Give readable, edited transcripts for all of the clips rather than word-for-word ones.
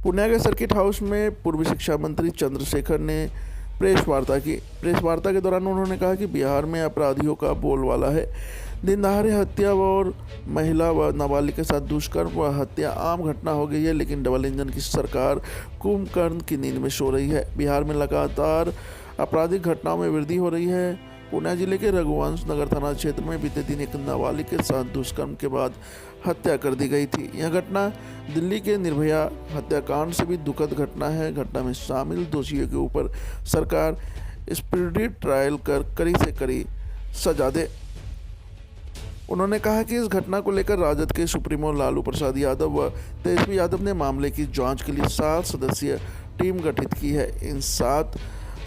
पुणे के circuit house में पूर्व शिक्षा मंत्री चंद्रशेखर ने प्रेस वार्ता की। प्रेस वार्ता के दौरान उन्होंने कहा कि बिहार में अपराधियों का बोलबाला है। दिन दहाड़े हत्या और महिला व नाबालिग के साथ दुष्कर्म व हत्या आम घटना हो गई है, लेकिन डबल इंजन की सरकार कुंभकर्ण की नींद में सो रही है। बिहार में लगातार आपराधिक घटनाओं में वृद्धि हो रही है। पुणे जिले के रघुवंश नगर थाना क्षेत्र में बीते दिन एक नाबालिग के साथ दुष्कर्म के बाद हत्या कर दी गई थी। यह घटना दिल्ली के निर्भया हत्याकांड से भी दुखद घटना है। घटना में शामिल दोषियों के ऊपर सरकार स्पीडी ट्रायल कर कड़ी से कड़ी सजा दे। उन्होंने कहा कि इस घटना को लेकर राजद के सुप्रीमो लालू प्रसाद यादव व तेजस्वी यादव ने मामले की जांच के लिए 7 सदस्यीय टीम गठित की है। इन 7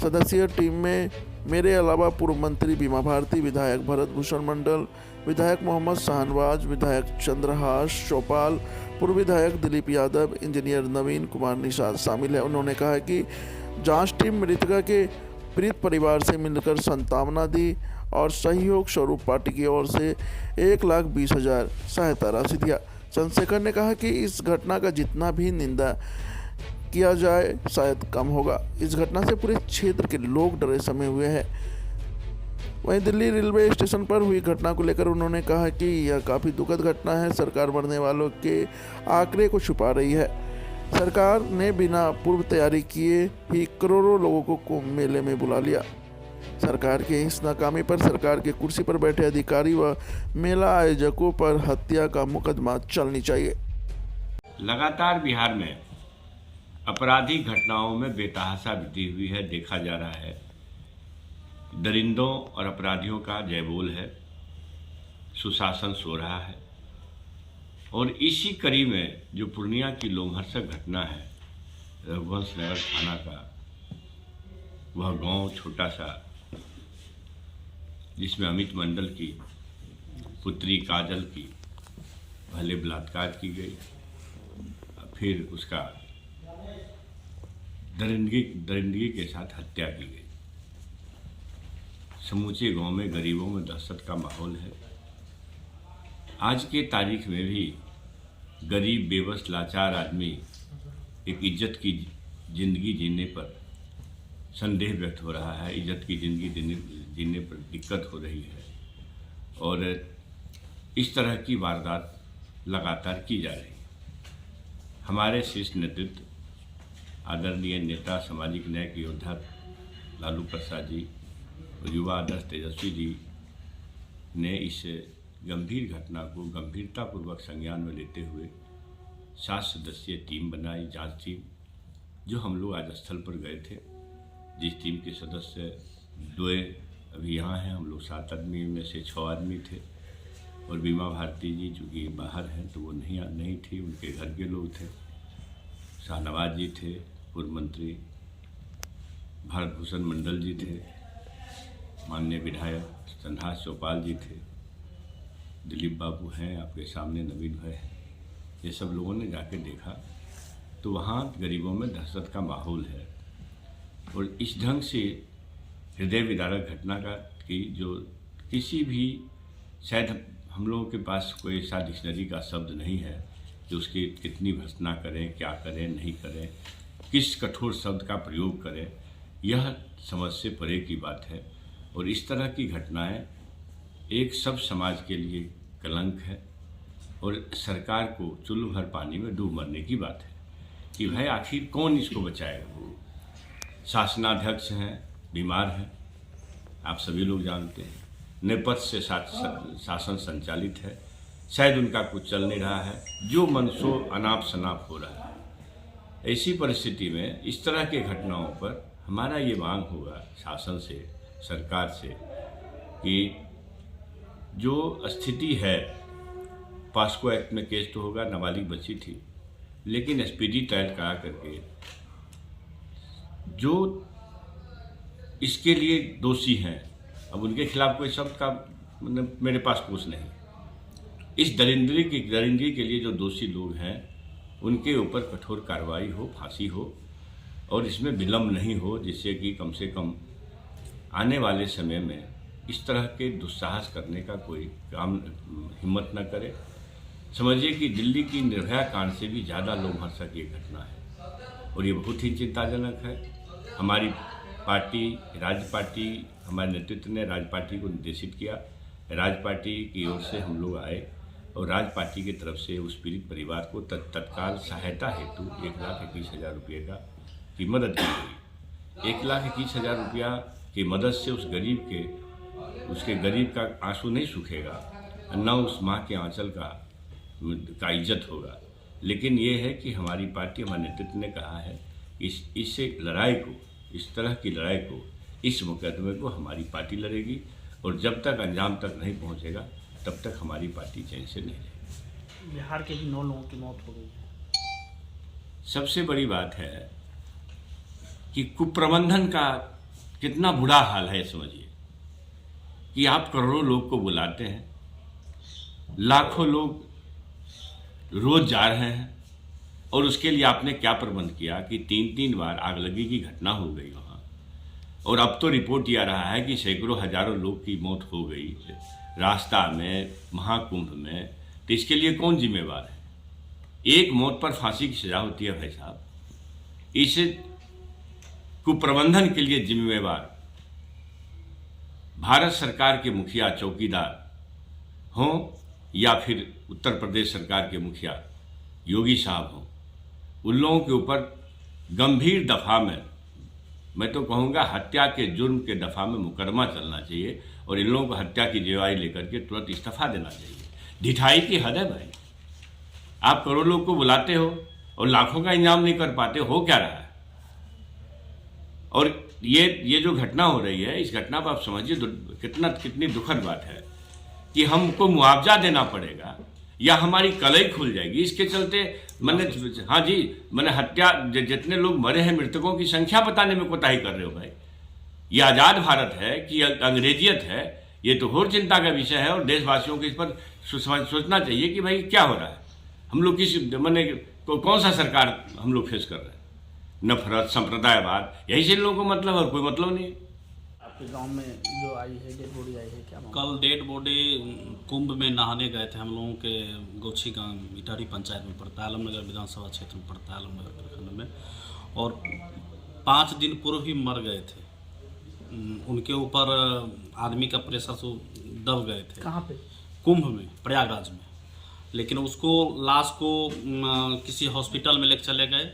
सदस्यीय टीम में मेरे अलावा पूर्व मंत्री बीमा भारती, विधायक भरत भूषण मंडल, विधायक मोहम्मद शाहनवाज, विधायक चंद्रहास चौपाल, पूर्व विधायक दिलीप यादव, इंजीनियर नवीन कुमार निषाद शामिल है। उन्होंने कहा कि जांच टीम मृतका के पीड़ित परिवार से मिलकर सांत्वना दी और सहयोग स्वरूप पार्टी की ओर से 1,20,000 सहायता राशि दिया। चंद्रशेखर ने कहा कि इस घटना का जितना भी निंदा किया जाए शायद कम होगा। इस घटना से पूरे क्षेत्र के लोग डरे समे हुए हैं। वहीं दिल्ली रेलवे स्टेशन पर हुई घटना को लेकर उन्होंने कहा कि यह काफ़ी दुखद घटना है। सरकार मरने वालों के आंकड़े को छुपा रही है। सरकार ने बिना पूर्व तैयारी किए ही करोड़ों लोगों को कुंभ मेले में बुला लिया। सरकार के इस नाकामी पर सरकार के कुर्सी पर बैठे अधिकारी व मेला आयोजकों पर हत्या का मुकदमा चलनी चाहिए। लगातार बिहार में आपराधिक घटनाओं में बेतहाशा वृद्धि हुई है, देखा जा रहा है। दरिंदों और अपराधियों का जयबोल है, सुशासन सो रहा है। और इसी कड़ी में जो पूर्णिया की लोमहर्षक घटना है, रघुवंश नगर थाना का वह गांव छोटा सा, जिसमें अमित मंडल की पुत्री काजल की पहले बलात्कार की गई, फिर उसका दरिंदगी के साथ हत्या की गई। समूचे गांव में गरीबों में दहशत का माहौल है। आज के तारीख में भी गरीब, बेबस, लाचार आदमी एक इज्जत की ज़िंदगी जीने पर संदेह व्यक्त हो रहा है। इज्जत की ज़िंदगी जीने पर दिक्कत हो रही है और इस तरह की वारदात लगातार की जा रही है। हमारे शीर्ष नेतृत्व आदरणीय नेता, सामाजिक न्याय के योद्धा लालू प्रसाद जी और युवा आदर्श तेजस्वी जी ने इस गंभीर घटना को गंभीरतापूर्वक संज्ञान में लेते हुए 7 सदस्यीय टीम बनाई, जांच टीम, जो हम लोग आज स्थल पर गए थे। जिस टीम के सदस्य 2 अभी यहाँ हैं, हम लोग 7 आदमी में से 6 आदमी थे और बीमा भारती जी चूँकि बाहर हैं तो वो नहीं थी, उनके घर के लोग थे। शाहनवाज जी थे, पूर्व मंत्री भरत भूषण मंडल जी थे, माननीय विधायक चंद्रहास चौपाल जी थे, दिलीप बाबू हैं आपके सामने, नवीन भाई हैं। ये सब लोगों ने जाके देखा तो वहाँ गरीबों में दहशत का माहौल है और इस ढंग से हृदय विदारक घटना का कि जो किसी भी, शायद हम लोगों के पास कोई ऐसा डिक्शनरी का शब्द नहीं है जो उसकी कितनी भर्त्सना करें, क्या करें, नहीं करें, किस कठोर शब्द का प्रयोग करें, यह समझ से परे की बात है। और इस तरह की घटनाएं एक सब समाज के लिए कलंक है और सरकार को चुल्लू भर पानी में डूब मरने की बात है कि भाई आखिर कौन इसको बचाएगा। शासनाध्यक्ष हैं, बीमार हैं, आप सभी लोग जानते हैं, नेपथ्य से शासन संचालित है, शायद उनका कुछ चल नहीं रहा है, जो मन सो अनाप शनाप हो रहा है। ऐसी परिस्थिति में इस तरह के घटनाओं पर हमारा ये मांग होगा शासन से, सरकार से, कि जो स्थिति है, पास्को एक्ट में केस तो होगा, नाबालिग बच्ची थी, लेकिन स्पीडी ट्रायल करा करके जो इसके लिए दोषी हैं, अब उनके खिलाफ कोई शब्द का मतलब मेरे पास कुछ नहीं। इस दरिंदगी के लिए जो दोषी लोग हैं उनके ऊपर कठोर कार्रवाई हो, फांसी हो और इसमें विलम्ब नहीं हो, जिससे कि कम से कम आने वाले समय में इस तरह के दुस्साहस करने का कोई काम हिम्मत न करे। समझिए कि दिल्ली की निर्भया कांड से भी ज़्यादा लोमहर्षक ये घटना है। और ये बहुत ही चिंताजनक है। हमारी पार्टी, राज्य पार्टी, हमारे नेतृत्व ने राज्य पार्टी को निर्देशित किया। राज्य पार्टी की ओर से हम लोग आए और राज्य पार्टी की तरफ से उस पीड़ित परिवार को तत्काल सहायता हेतु 1,21,000 रुपये की मदद की गई। 1,21,000 रुपया की मदद से उसके गरीब का आंसू नहीं सूखेगा, न उस माँ के आंचल का इज्जत होगा। लेकिन ये है कि हमारी पार्टी, हमारे नेतृत्व ने कहा है इस लड़ाई को, इस तरह की लड़ाई को, इस मुकदमे को हमारी पार्टी लड़ेगी और जब तक अंजाम तक नहीं पहुंचेगा तब तक हमारी पार्टी चैन से नहीं रहेगी। बिहार के भी 9 लोगों की मौत हो गई है। सबसे बड़ी बात है कि कुप्रबंधन का कितना बुरा हाल है। समझिए कि आप करोड़ों लोग को बुलाते हैं, लाखों लोग रोज जा रहे हैं और उसके लिए आपने क्या प्रबंध किया कि 3-3 बार आगलगी की घटना हो गई वहाँ, और अब तो रिपोर्ट ये आ रहा है कि सैकड़ों हजारों लोग की मौत हो गई रास्ता में, महाकुंभ में। तो इसके लिए कौन जिम्मेवार है? एक मौत पर फांसी की सजा होती है भाई साहब। इस कुप्रबंधन के लिए जिम्मेवार भारत सरकार के मुखिया चौकीदार हों या फिर उत्तर प्रदेश सरकार के मुखिया योगी साहब हों, उन लोगों के ऊपर गंभीर दफा में, मैं तो कहूँगा हत्या के जुर्म के दफा में मुकदमा चलना चाहिए और इन लोगों को हत्या की जिम्मेदारी लेकर के तुरंत इस्तीफा देना चाहिए। ढिठाई की हद है भाई। आप करोड़ों लोग को बुलाते हो और लाखों का इंतजाम नहीं कर पाते हो, क्या रहा है? और ये जो घटना हो रही है, इस घटना पर आप समझिए कितनी दुखद बात है कि हमको मुआवजा देना पड़ेगा या हमारी कलई खुल जाएगी। इसके चलते मैंने हत्या, जितने लोग मरे हैं, मृतकों की संख्या बताने में कोताही कर रहे हो भाई। ये आज़ाद भारत है कि अंग्रेजियत है, ये तो और चिंता का विषय है। और देशवासियों को इस पर सोचना चाहिए कि भाई क्या हो रहा है, हम लोग कौन सा सरकार हम लोग फेस कर रहे हैं? नफरत, संप्रदायवाद, यही से लोगों को मतलब, और कोई मतलब नहीं। आपके गांव में जो आई है डेड बॉडी आई है, क्या मामला? कल डेड बॉडी कुंभ में नहाने गए थे हम लोगों के गौछी गांव इटारी पंचायत में पड़ता है, आलमनगर विधानसभा क्षेत्र में पड़ता है, आलमनगर प्रखंड में। और 5 दिन पूर्व ही मर गए थे। उनके ऊपर आदमी का प्रेशर से दब गए थे। कहाँ पे? कुंभ में, प्रयागराज में। लेकिन उसको लाश को किसी हॉस्पिटल में लेकर चले गए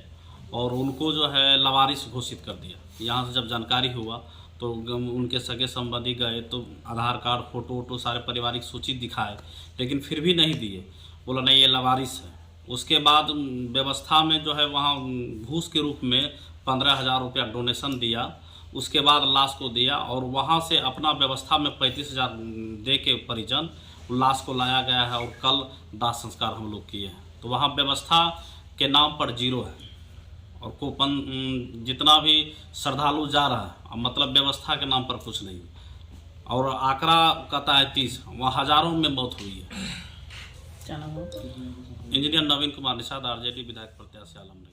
और उनको जो है लावारिस घोषित कर दिया। यहाँ से जब जानकारी हुआ तो उनके सगे संबंधी गए तो आधार कार्ड, फोटो सारे पारिवारिक सूची दिखाए, लेकिन फिर भी नहीं दिए। बोला नहीं, ये लावारिस है। उसके बाद व्यवस्था में जो है वहाँ घूस के रूप में 15,000 रुपया डोनेशन दिया। उसके बाद लाश को दिया और वहाँ से अपना व्यवस्था में 35,000 दे के परिजन लाश को लाया गया है और कल दाह संस्कार हम लोग किए हैं। तो वहाँ व्यवस्था के नाम पर 0 है और जितना भी श्रद्धालु जा रहा है, मतलब व्यवस्था के नाम पर कुछ नहीं। और आंकड़ा कहता है 30, वहाँ हजारों में मौत हुई है। क्या नाम है? इंजीनियर नवीन कुमार निषाद, आरजेडी विधायक प्रत्याशी आलमनगर।